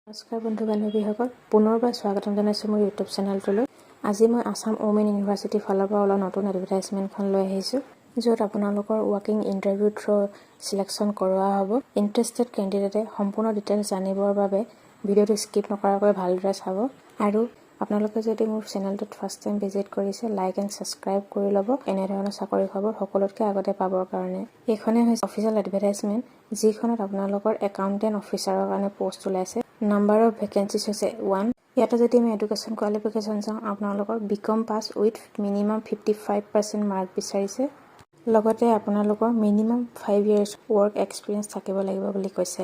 নমস্কাৰ বন্ধু বান্ধৱীসকল, পুনৰবাৰ স্বাগতম জনাইছোঁ মোৰ ইউটিউব চেনেলটোলৈ। আজি মই আছাম ওমেন ইউনিভাৰ্চিটিৰ ফালৰ পৰা ওলোৱা নতুন এডভাৰটাইজমেণ্টখন লৈ আহিছোঁ, য'ত আপোনালোকৰ ৱাকিং ইণ্টাৰভিউ থ্ৰু চিলেকশ্যন কৰোৱা হ'ব। ইণ্টাৰেষ্টেড কেণ্ডিডেটে সম্পূৰ্ণ ডিটেইলছ জানিবৰ বাবে ভিডিঅ'টো স্কিপ নকৰাকৈ ভালদৰে চাব। আৰু আপোনালোকে যদি মোৰ চেনেলটোত ফাৰ্ষ্ট টাইম ভিজিট কৰিছে, লাইক এণ্ড ছাবস্ক্ৰাইব কৰি ল'ব এনেধৰণৰ চাকৰি খবৰ সকলোতকৈ আগতে পাবৰ কাৰণে। এইখনেই হৈছে অফিচিয়েল এডভাৰটাইজমেণ্ট, যিখনত আপোনালোকৰ একাউণ্টেণ্ট অফিচাৰৰ কাৰণে পোষ্ট ওলাইছে। নাম্বাৰ অফ ভেকেঞ্চিজ হৈছে 1। ইয়াতে যদি আমি এডুকেশ্যন কোৱালিফিকেশ্যন চাওঁ, আপোনালোকৰ BCom pass with minimum 55% mark বিচাৰিছে। লগতে আপোনালোকৰ মিনিমাম 5 years ৱৰ্ক এক্সপিৰিয়েঞ্চ থাকিব লাগিব বুলি কৈছে।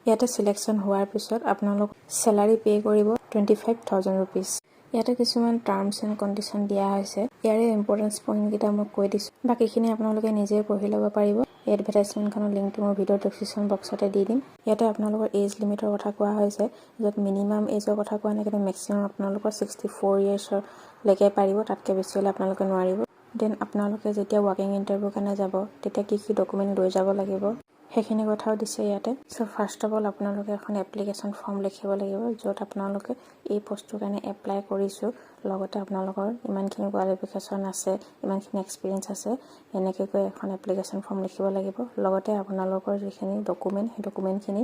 ইয়াতে চিলেকশ্যন হোৱাৰ পিছত আপোনালোক চেলাৰী পে' কৰিব 25,000 rupees। ইয়াতে কিছুমান টাৰ্মছ এণ্ড কণ্ডিশ্যন দিয়া হৈছে। ইয়াৰে ইম্পৰ্টেঞ্চ পইণ্টকেইটা মই কৈ দিছোঁ, বাকীখিনি আপোনালোকে নিজে পঢ়ি ল'ব পাৰিব। এই এডভাৰটাইজমেণ্টখনৰ লিংকটো মই ভিডিঅ' ডেছক্ৰিপশ্যন বক্সতে দি দিম। ইয়াতে আপোনালোকৰ এজ লিমিটৰ কথা কোৱা হৈছে, য'ত মিনিমাম এজৰ কথা কোৱা নাই, কিন্তু মেক্সিমাম আপোনালোকৰ 64 yearsলৈকে পাৰিব, তাতকৈ বেছি হ'লে আপোনালোকে নোৱাৰিব। দেন আপোনালোকে যেতিয়া ৱাকিং ইণ্টাৰভিউৰ কাৰণে যাব, তেতিয়া কি ডকুমেণ্ট লৈ যাব লাগিব সেইখিনি কথাও দিছে ইয়াতে। চ' ফাৰ্ষ্ট অফ অল আপোনালোকে এখন এপ্লিকেশ্যন ফৰ্ম লিখিব লাগিব, য'ত আপোনালোকে এই পষ্টটোৰ কাৰণে এপ্লাই কৰিছোঁ, লগতে আপোনালোকৰ ইমানখিনি কোৱালিফিকেশ্যন আছে, ইমানখিনি এক্সপিৰিয়েঞ্চ আছে, এনেকৈ কৈ এখন এপ্লিকেশ্যন ফৰ্ম লিখিব লাগিব। লগতে আপোনালোকৰ যিখিনি ডকুমেণ্ট, সেই ডকুমেণ্টখিনি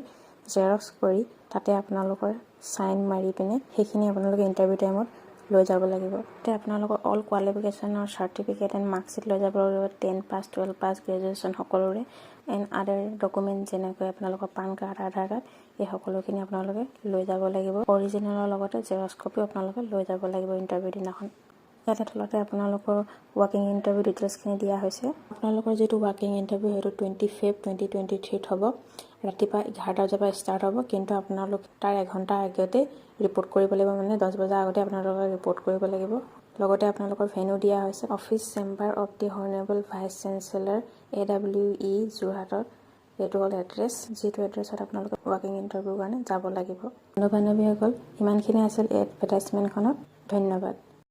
জেৰক্স কৰি তাতে আপোনালোকৰ চাইন মাৰি পিনে সেইখিনি আপোনালোকে ইণ্টাৰভিউ টাইমত লৈ যাব লাগিব। তাতে আপোনালোকৰ অল কোৱালিফিকেশ্যনৰ চাৰ্টিফিকেট এণ্ড মাৰ্কশ্বিট লৈ যাব লাগিব, 10 পাছ, 12 পাছ, গ্ৰেজুৱেশ্যন সকলোৰে, এণ্ড আদাৰ ডকুমেণ্ট যেনেকৈ আপোনালোকৰ পান কাৰ্ড, আধাৰ কাৰ্ড, এই সকলোখিনি আপোনালোকে লৈ যাব লাগিব। অৰিজিনেলৰ লগতে জেৰক্স কপিও আপোনালোকে লৈ যাব লাগিব ইণ্টাৰভিউ দিনাখন। ইয়াতে তলতে আপোনালোকৰ ৱাকিং ইণ্টাৰভিউ ডিটেইলছখিনি দিয়া হৈছে। আপোনালোকৰ যিটো ৱাকিং ইণ্টাৰভিউ সেইটো 20 Feb 2023 হ'ব। ৰাতিপুৱা 11 বজাৰ পৰা ষ্টাৰ্ট হ'ব, কিন্তু আপোনালোক তাৰ এঘণ্টাৰ আগতে ৰিপৰ্ট কৰিব লাগিব, মানে 10 বজাৰ আগতে আপোনালোকে ৰিপৰ্ট কৰিব লাগিব। লগতে আপোনালোকৰ ভেন্যু দিয়া হৈছে office chamber of the honourable vice chancellor AWE যোৰহাটত। এইটো হ'ল এড্ৰেছ, যিটো এড্ৰেছত আপোনালোকে ৱাকিং ইণ্টাৰভিউৰ কাৰণে যাব লাগিব। বন্ধু বান্ধৱীসকল, ইমানখিনি আছিল এই এডভাৰটাইজমেণ্টখনত। ধন্যবাদ।